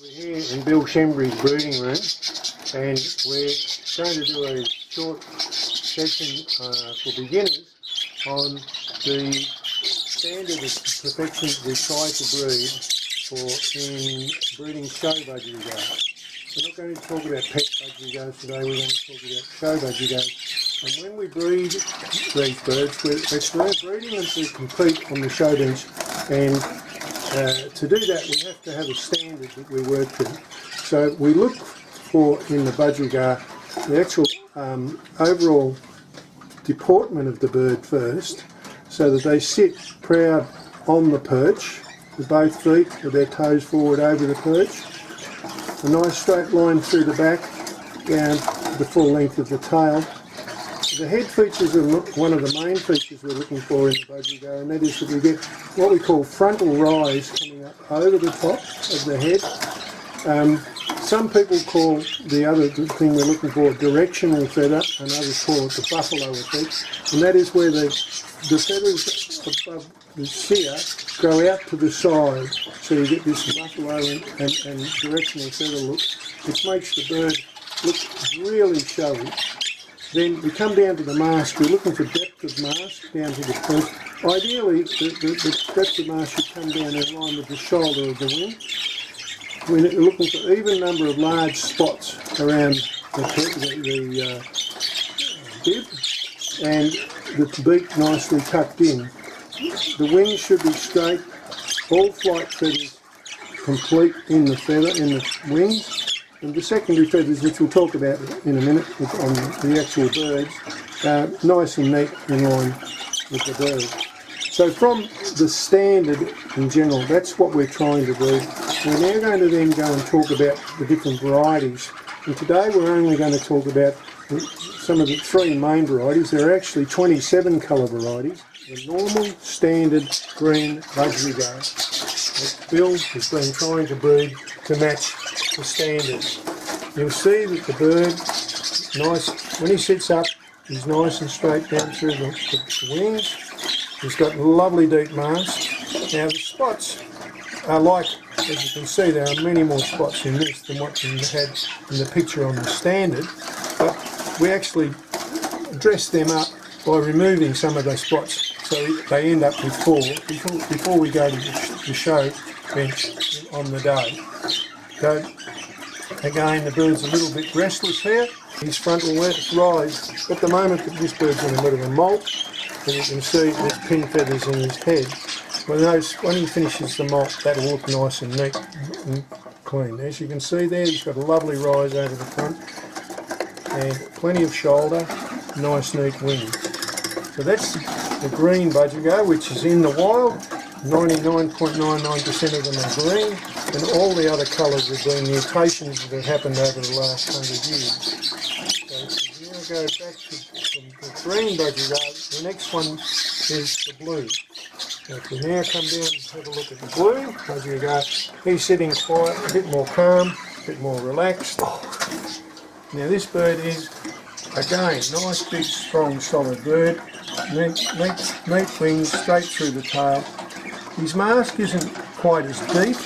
We're here in Bill Shembry's breeding room, and we're going to do a short session for beginners on the standard of perfection that we try to breed in breeding show Budgerigar. We're not going to talk about pet Budgerigars today, we're going to talk about show Budgerigars. And when we breed these birds, we're breeding them to compete on the show bench, and to do that we have to have a standard that we work to. So we look for, in the Budgerigar, the actual overall deportment of the bird first, so that they sit proud on the perch with both feet, with their toes forward over the perch. A nice straight line through the back, down the full length of the tail. The head features are one of the main features we're looking for in the Budgerigar, and that is that we get what we call frontal rise coming up over the top of the head. Some people call the other thing we're looking for directional feather, and others call it the buffalo effect, and that is where the feathers above the cere grow out to the side, so you get this buffalo and directional feather look, which makes the bird look really showy. Then we come down to the mask. We're looking for depth of mask down to the point. Ideally, the depth of mask should come down in line with the shoulder of the wing. We're looking for even number of large spots around the bib, and the beak nicely tucked in. The wings should be straight, all flight feathers complete in the feather, in the wings. And the secondary feathers, which we'll talk about in a minute on the actual birds, nice and neat in line with the bird. So from the standard in general, that's what we're trying to do. We're now going to then go and talk about the different varieties. And today we're only going to talk about some of the three main varieties. There are actually 27 colour varieties. The normal, standard, green Budgerigar that Bill has been trying to breed to match the standards. You'll see that the bird, nice when he sits up, he's nice and straight down through the wings. He's got lovely deep mask. Now the spots are like, as you can see, there are many more spots in this than what you had in the picture on the standard, but we actually dress them up by removing some of those spots, so they end up with 4 before we go to the show bench on the day. So again, the bird's a little bit restless here. His frontal rise. At the moment, this bird's in a bit of a molt, and you can see there's pin feathers in his head. When he finishes the molt, that'll look nice and neat and clean. As you can see there, he's got a lovely rise over the front, and plenty of shoulder, nice neat wings. So that's the green Budgerigar, which is in the wild. 99.99% of them are green, and all the other colours have been mutations that have happened over the last 100 years. So if we now go back to the green Budgerigar, the next one is the blue. So if we now come down and have a look at the blue Budgerigar, he's sitting quiet, a bit more calm, a bit more relaxed. Now this bird is, again, nice big strong solid bird, neat wings straight through the tail. His mask isn't quite as deep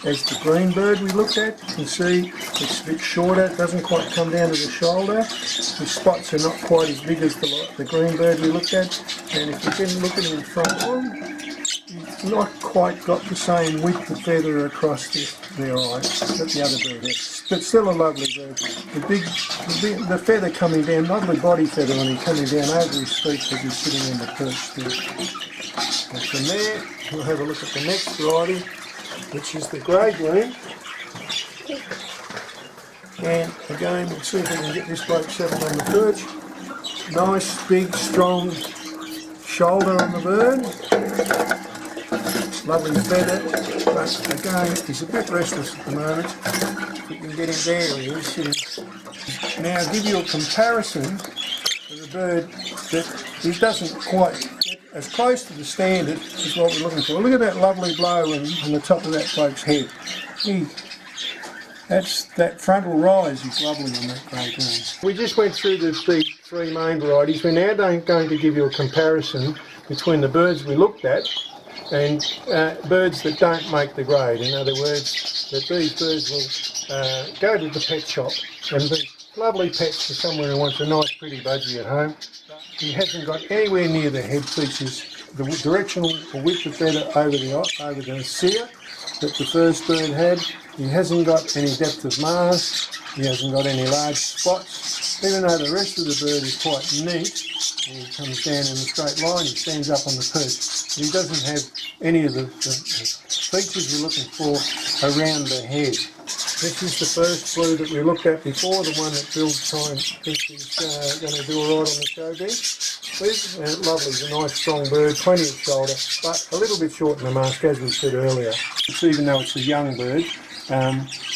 as the green bird we looked at. You can see it's a bit shorter, it doesn't quite come down to the shoulder. The spots are not quite as big as the green bird we looked at. And if you can look at him front on, he's not quite got the same width of feather across their eyes that the other bird has. But still a lovely bird. The feather coming down, lovely body feather on him coming down over his feet as he's sitting on the perch there. And from there, we'll have a look at the next variety, which is the grey green. And again, we'll see if we can get this bloke settled on the perch. Nice, big, strong shoulder on the bird. Lovely feather, but again, he's a bit restless at the moment. If we can get him there, he is sitting. Now, I'll give you a comparison to the bird that he doesn't quite get as close to the standard as what we're looking for. Look at that lovely blow on the top of that bloke's head. That frontal rise is lovely on that grey green. We just went through the three main varieties. We're now going to give you a comparison between the birds we looked at and birds that don't make the grade. In other words, that these birds will go to the pet shop and be lovely pets for someone who wants a nice pretty budgie at home. He hasn't got anywhere near the head features, the directional or width of feather over the sear that the first bird had. He hasn't got any depth of mast. He hasn't got any large spots. Even though the rest of the bird is quite neat, he comes down in a straight line, he stands up on the perch. But he doesn't have any of the features we're looking for around the head. This is the first blue that we looked at before, the one that Bill thinks he's going to do all right on the show bench. Lovely, he's a nice strong bird, plenty of shoulder, but a little bit short in the mask, as we said earlier. Even though it's a young bird,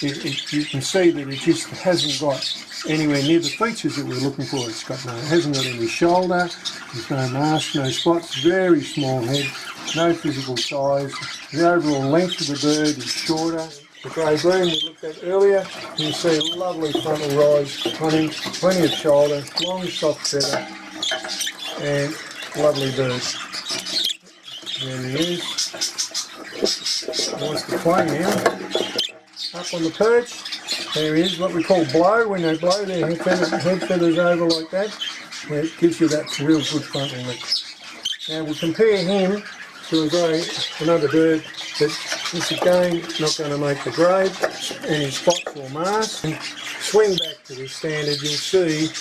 you can see that it just hasn't got anywhere near the features that we're looking for. It hasn't got any shoulder, there's no mask, no spots, very small head, no physical size. The overall length of the bird is shorter. The grey-green we looked at earlier, you can see a lovely frontal rise on him, plenty of shoulder, long soft feather, and lovely bird. There he is. Nice to play now. Up on the perch, there he is, what we call blow. When they blow their head feathers over like that, it gives you that real good frontal lift. Now we'll compare him to another bird that is again not going to make the grade, any spots or marks. And swing back to the standard, you'll see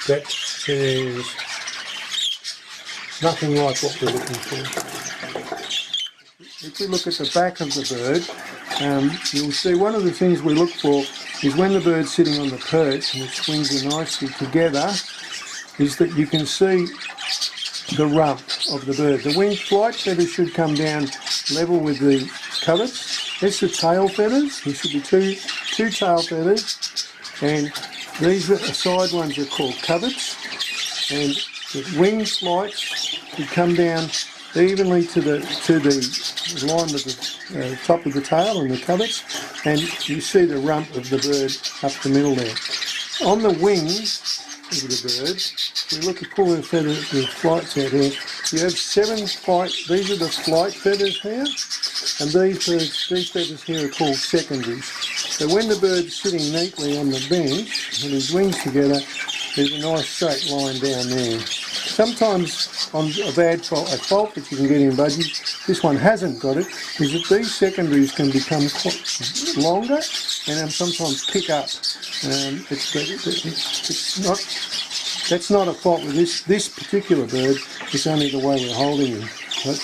that there's nothing like what we're looking for. If we look at the back of the bird, you'll see one of the things we look for is when the bird's sitting on the perch and its wings are nicely together, is that you can see the rump of the bird. The wing flight feathers should come down level with the covets. That's the tail feathers. There should be two tail feathers, and these side ones are called covets. And the wing flights should come down evenly to the line with the top of the tail and the covets, and you see the rump of the bird up the middle there. On the wings of the bird, we look at pull the flights out here. You have 7 flight. These are the flight feathers here, and these feathers here are called secondaries. So when the bird's sitting neatly on the bench with his wings together, there's a nice straight line down there. Sometimes on a fault that you can get in budgies, this one hasn't got it, is that these secondaries can become longer and sometimes pick up. That's not a fault with this particular bird, it's only the way we're holding him. But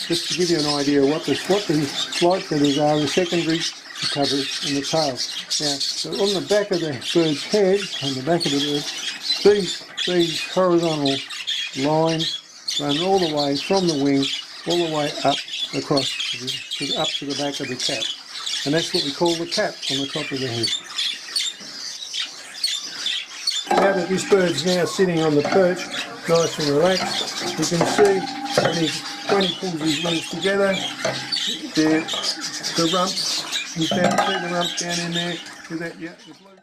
just to give you an idea what the flight feathers are, the secondaries, the covers and the tail. Now, so on the back of the bird's head, on the back of the bird, these horizontal lines run all the way from the wing, all the way up across up to the back of the cap. And that's what we call the cap on the top of the head. Now that this bird's now sitting on the perch, nice and relaxed, you can see when he pulls his wings together, the rump, you can see the rump down in there, with that, yeah, the blue.